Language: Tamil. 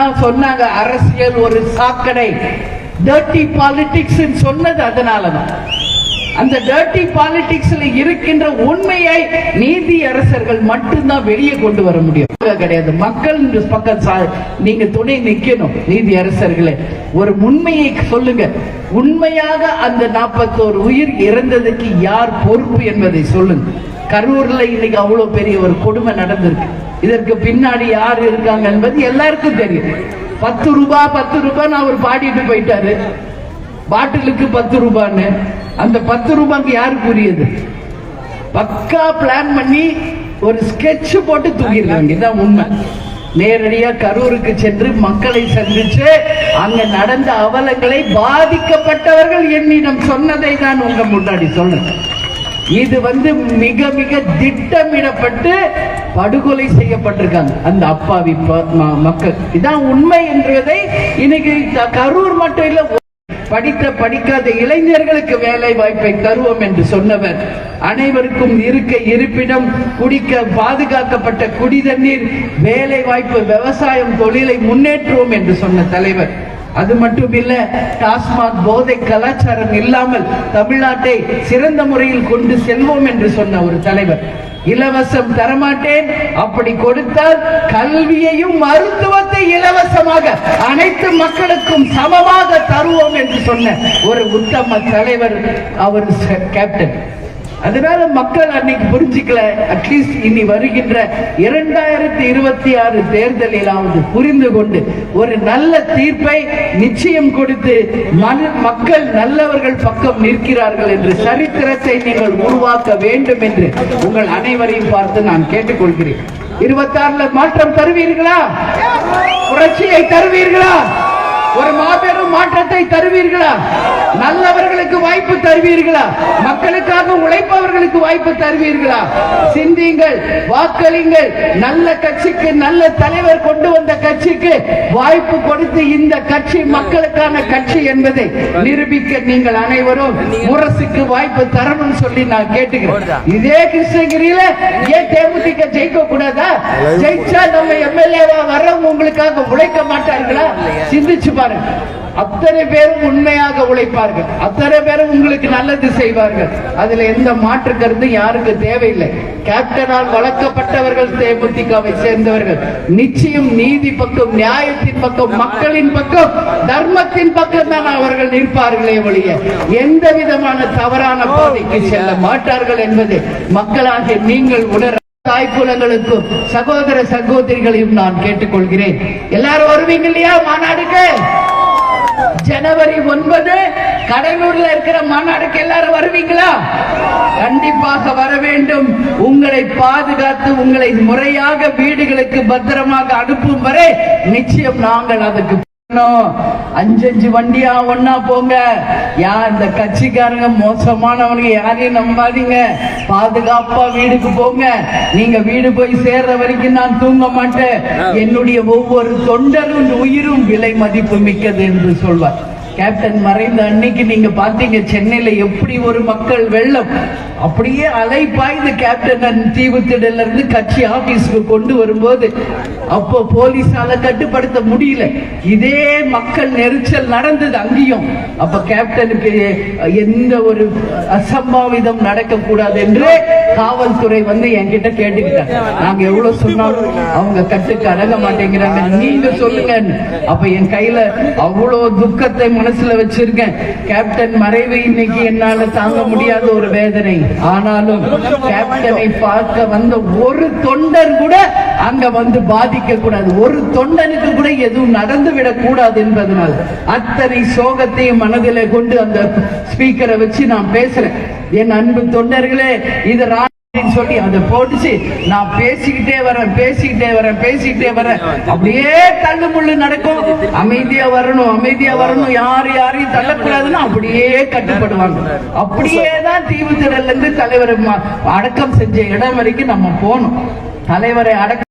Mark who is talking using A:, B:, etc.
A: தான் சொன்னாங்க அரசியல் ஒரு சாக்கடை, டர்ட்டி பாலிடிக்ஸ் சொன்னது அதனாலதான். அந்த டர்ட்டி பாலிடிக்ஸ்ல இருக்கின்ற உண்மையை நீதி அரசர்கள் மட்டும்தான் வெளியே கொண்டு வர முடியும், கிடையாது. மக்கள் பக்கம் நீங்க துணை நிக்கணும். நீதி அரசர்களே, ஒரு உண்மையை சொல்லுங்க. உண்மையாக அந்த 41 உயிர் இறந்ததுக்கு யார் பொறுப்பு என்பதை சொல்லுங்க. கரூர்ல இன்னைக்கு அவ்வளவு பெரிய ஒரு கொடுமை நடந்திருக்கு. இதற்கு பின்னாடி யார் இருக்காங்க என்பது எல்லாருக்கும் தெரியும். 10 ரூபாய் 10 ரூபாய் அவர் பாடிட்டு போயிட்டாரு, பாட்டிலுக்கு 10 ரூபான்னு. அந்த 10 ரூபாய்க்கு யாருக்கு உரியது? பக்கா பிளான் பண்ணி ஒரு ஸ்கெட்ச் போட்டு தூக்கிருக்காங்க. இதுதான் உண்மை. நேரடியா கரூருக்கு சென்று மக்களை சந்திச்சு அங்க நடந்த அவலங்களை பாதிக்கப்பட்டவர்கள் என்னிடம் சொன்னதை தான் உங்க முன்னாடி சொல்றேன். இது மிக மிக திட்டமிடப்பட்டு படுகொலை செய்யப்பட்டிருக்காங்க அந்த அப்பாவி மக்கள். இதான் உண்மை என்பதை இன்னைக்கு கரூர் மட்டும் இல்ல, படித்த படிக்காத இளைஞர்களுக்கு வேலை வாய்ப்பை தருவோம் என்று சொன்னவர், அனைவருக்கும் இருக்க இருப்பிடம், குடிக்க பாதுகாக்கப்பட்ட குடி தண்ணீர், வேலை வாய்ப்பு, விவசாயம், தொழிலை முன்னேற்றுவோம் என்று சொன்ன தலைவர். அது மட்டும் இல்ல, டாஸ்மாக் போதை கலாச்சாரம் இல்லாமல் தமிழ்நாட்டை சிறந்த முறையில் கொண்டு செல்வோம் என்று சொன்ன ஒரு தலைவர். இலவசம் தரமாட்டேன், அப்படி கொடுத்தால் கல்வியையும் மருத்துவத்தை இலவசமாக அனைத்து மக்களுக்கும் சமமாக தருவோம் என்று சொன்ன ஒரு உத்தம தலைவர் அவர் கேப்டன். அதனால மக்கள் அன்னைக்கு புரிஞ்சுக்கல. அட்லீஸ்ட் இனி வருகின்ற 2026 தேர்தலிலாவது புரிந்து கொண்டு ஒரு நல்ல தீர்ப்பை நிச்சயம் கொடுத்து மக்கள் நல்லவர்கள் பக்கம் நிற்கிறார்கள் என்று சரித்திரத்தை நீங்கள் உருவாக்க வேண்டும் என்று உங்கள் அனைவரையும் பார்த்து நான் கேட்டுக்கொள்கிறேன். 26 மாற்றம் தருவீர்களா? புரட்சியை தருவீர்களா? ஒரு மாபெரும் மாற்றத்தை தருவீர்களா? நல்லவர்களுக்கு வாய்ப்பு தருவீர்களா? மக்களுக்காக உழைப்பவர்களுக்கு வாய்ப்பு தருவீர்களா? சிந்திங்கள், வாக்களிங்கள். நல்ல கட்சிக்கு, நல்ல தலைவர் கொண்டு வந்த கட்சிக்கு வாய்ப்பு கொடுத்து இந்த கட்சி மக்களுக்கான கட்சி என்பதை நிரூபிக்க நீங்கள் அனைவரும் முரசுக்கு வாய்ப்பு தரணும் சொல்லி நான் கேட்டுக்கிறேன். இதே கிருஷ்ணகிரியில ஏன் தேமுதிக ஜெயிக்க கூடாதா? ஜெயிச்சா நம்ம எம்எல்ஏவா வர்றவங்க உங்களுக்காக உழைக்க மாட்டார்களா? சிந்திச்சு பாருங்க. அத்தனை பேரும் உண்மையாக உழைப்பார்கள், அத்தனை பேரும் உங்களுக்கு நல்லது செய்வார்கள். அதுல எந்த மாற்று கருத்தும் யாருக்கு தேவையில்லை. கேப்டனால் வளர்க்கப்பட்டவர்கள், தேமுதிகவை சேர்ந்தவர்கள் நிச்சயம் நீதி பக்கம், நியாயத்தின் பக்கம், மக்களின் பக்கம், தர்மத்தின் பக்கம் தான் அவர்கள் நிற்பார்களே ஒழிய எந்த விதமான தவறான பாதைக்கு செல்ல மாட்டார்கள் என்பது மக்களாக நீங்கள் உணர தாய்க்குலங்களுக்கும் சகோதர சகோதரிகளையும் நான் கேட்டுக்கொள்கிறேன். எல்லாரும் வருவீங்க இல்லையா மாநாடுக்கு? ஜனவரி 9 கடலூர்ல இருக்கிற மாநாடுக்கு எல்லாரும் வருவீங்களா? கண்டிப்பாக வர வேண்டும். உங்களை பாதுகாத்து உங்களை முறையாக வீடுகளுக்கு பத்திரமாக அனுப்பும் வரை நிச்சயம் நாங்கள் அதுக்கு 5 வண்டியா ஒன்னா போங்க. இந்த கட்சிக்காரங்க மோசமானவனுங்க, யாரையும் நம்பாதீங்க. பாதுகாப்பா வீடுக்கு போங்க. நீங்க வீடு போய் சேர்ற வரைக்கும் நான் தூங்க மாட்டேன். என்னுடைய ஒவ்வொரு தொண்டரும் உயிரும் விலை மதிப்பு மிக்கது என்று சொல்வார். கேப்டன் மறைந்த அன்னைக்கு நீங்க பாத்தீங்க சென்னையில எப்படி ஒரு மக்கள் வெள்ளம், அப்படியே அலை பாய்ந்து கேப்டன் தீவுத்திடல இருந்து கட்சி ஆபீஸ்க்கு கொண்டு வரும்போது அப்போ போலீஸால கட்டுப்படுத்த முடியல. இதே மக்கள் நெரிச்சல் நடந்தது அங்கேயும். அப்ப கேப்டனுக்கு எந்த ஒரு அசம்பாவிதம் நடக்க கூடாது என்று காவல்துறை என்கிட்ட கேட்டுக்கிட்டாங்க. நாங்க எவ்வளவு சொன்னாலும் அவங்க கட்டுக்கு அடங்க மாட்டேங்கிறாங்க, நீங்க சொல்லுங்க. அப்ப என் கையில அவ்வளவு துக்கத்தை மனசுல வச்சிருக்கேன். கேப்டன் மறைவு இன்னைக்கு என்னால தாங்க முடியாத ஒரு வேதனை. ஆனாலும் கேப்டனை பார்க்க வந்த ஒரு தொண்டர் கூட அங்க பாதிக்க கூடாது, ஒரு தொண்டனுக்கு கூட எதுவும் நடந்துவிடக் கூடாது என்பதனால் அத்தனை சோகத்தையும் மனதிலே கொண்டு அந்த ஸ்பீக்கரை வச்சு நான் பேசுறேன். என் அன்பு தொண்டர்களே, இது சொல்லி அதை போட்டுச்சு நான் பேசிக்கிட்டே வரேன். அப்படியே தள்ளு முள்ளு நடக்கும். அமைதியா வரணும், யாரையும் தள்ளக்கூடாதுன்னு அப்படியே கட்டுப்படுவாங்க. அப்படியேதான் தீவுத்திடல்ல இருந்து தலைவரை அடக்கம் செஞ்ச இடம் வரைக்கும் நம்ம போனோம். தலைவரை அடக்கம்